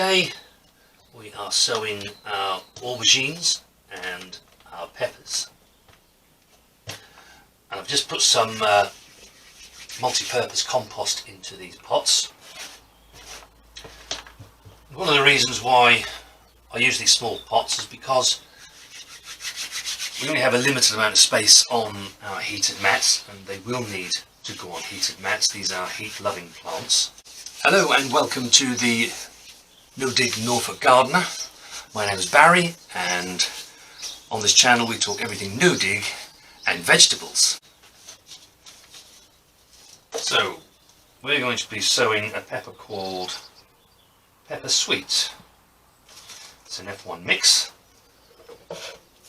today we are sowing our aubergines and our peppers. And I've just put some multi-purpose compost into these pots. One of the reasons why I use these small pots is because we only have a limited amount of space on our heated mats, and they will need to go on heated mats. These are heat-loving plants. Hello and welcome to the No Dig Norfolk Gardener. My name is Barry, and on this channel we talk everything no dig and vegetables. So we're going to be sowing a pepper called Pepper Sweet. It's an F1 mix.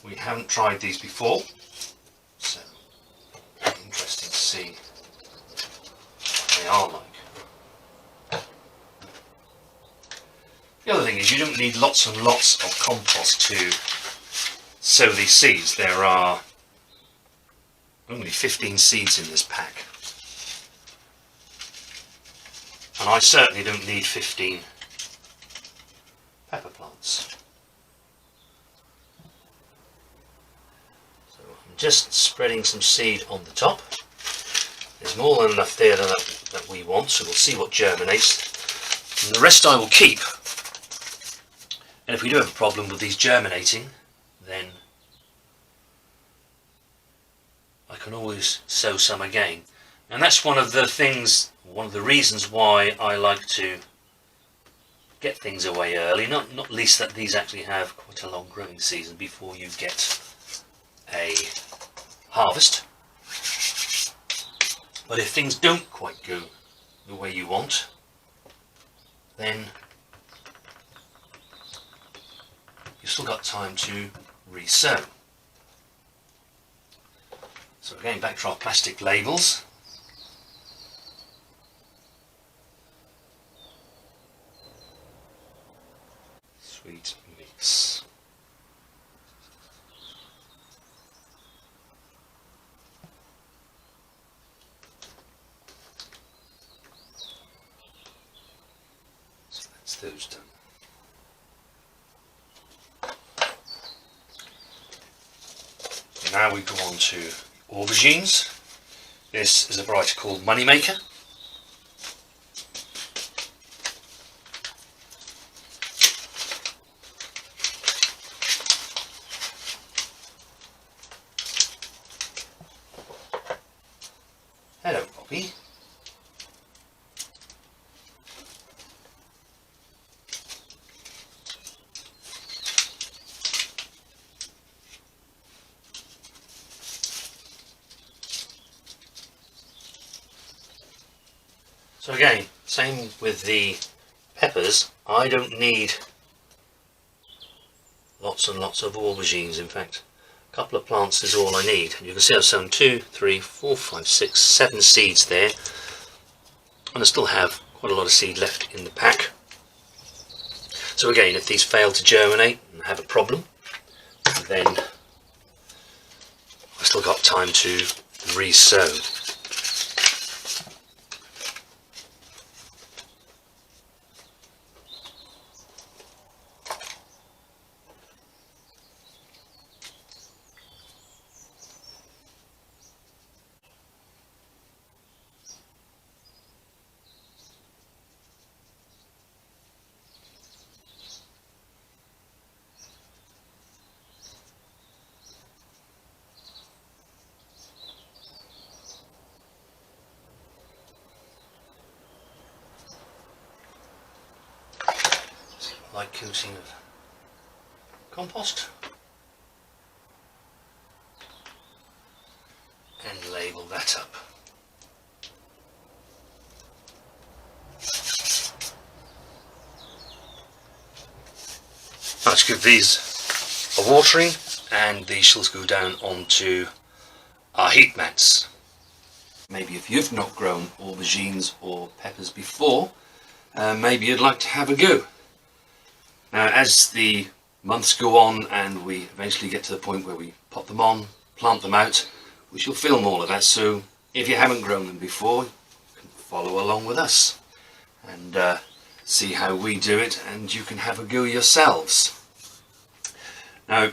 We haven't tried these before, so interesting to see what they are like. The other thing is you don't need lots and lots of compost to sow these seeds. There are only 15 seeds in this pack, and I certainly don't need 15 pepper plants. So I'm just spreading some seed on the top. There's more than enough there that we want, so we'll see what germinates. And the rest I will keep. And if we do have a problem with these germinating, then I can always sow some again. And that's one of the reasons why I like to get things away early, not least that these actually have quite a long growing season before you get a harvest. But if things don't quite go the way you want, then you've still got time to re-sow. So again, back to our plastic labels. Sweet mix. So that's those done. Now we go on to aubergines. This is a variety called Moneymaker. Hello, Poppy. So again, same with the peppers. I don't need lots and lots of aubergines. In fact, a couple of plants is all I need. And you can see I've sown 2, 3, 4, 5, 6, 7 seeds there. And I still have quite a lot of seed left in the pack. So again, if these fail to germinate and have a problem, then I've still got time to re-sow. Light coating of compost and label that up. Let's give these a watering, and these shall go down onto our heat mats. Maybe if you've not grown aubergines or peppers before, maybe you'd like to have a go. Now, as the months go on and we eventually get to the point where we pop them on, plant them out, we shall film all of that. So if you haven't grown them before, you can follow along with us and see how we do it, and you can have a go yourselves. Now,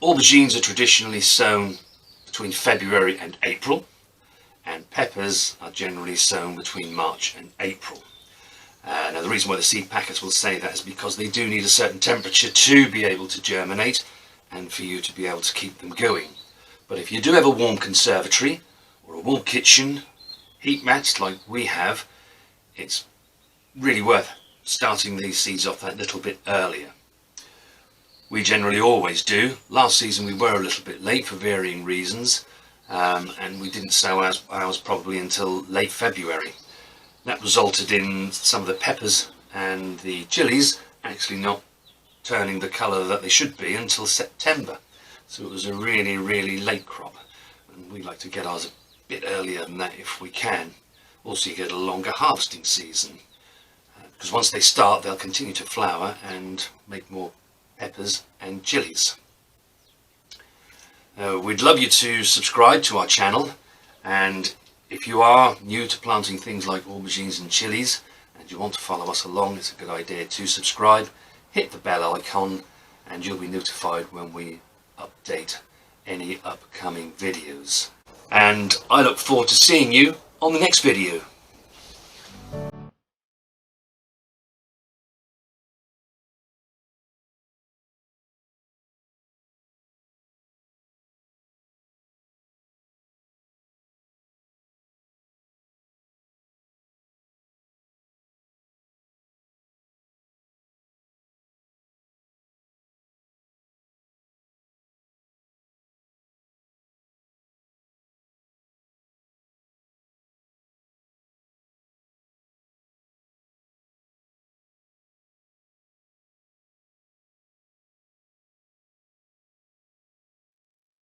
aubergines are traditionally sown between February and April, and peppers are generally sown between March and April. Now, the reason why the seed packets will say that is because they do need a certain temperature to be able to germinate and for you to be able to keep them going. But if you do have a warm conservatory or a warm kitchen, heat mats like we have, it's really worth starting these seeds off that little bit earlier. We generally always do. Last season we were a little bit late for varying reasons, and we didn't sow ours probably until late February. That resulted in some of the peppers and the chilies actually not turning the colour that they should be until September. So it was a really, really late crop, and we like to get ours a bit earlier than that if we can. Also, you get a longer harvesting season, because once they start they'll continue to flower and make more peppers and chilies. We'd love you to subscribe to our channel, and if you are new to planting things like aubergines and chilies and you want to follow us along, it's a good idea to subscribe, hit the bell icon, and you'll be notified when we update any upcoming videos. And I look forward to seeing you on the next video.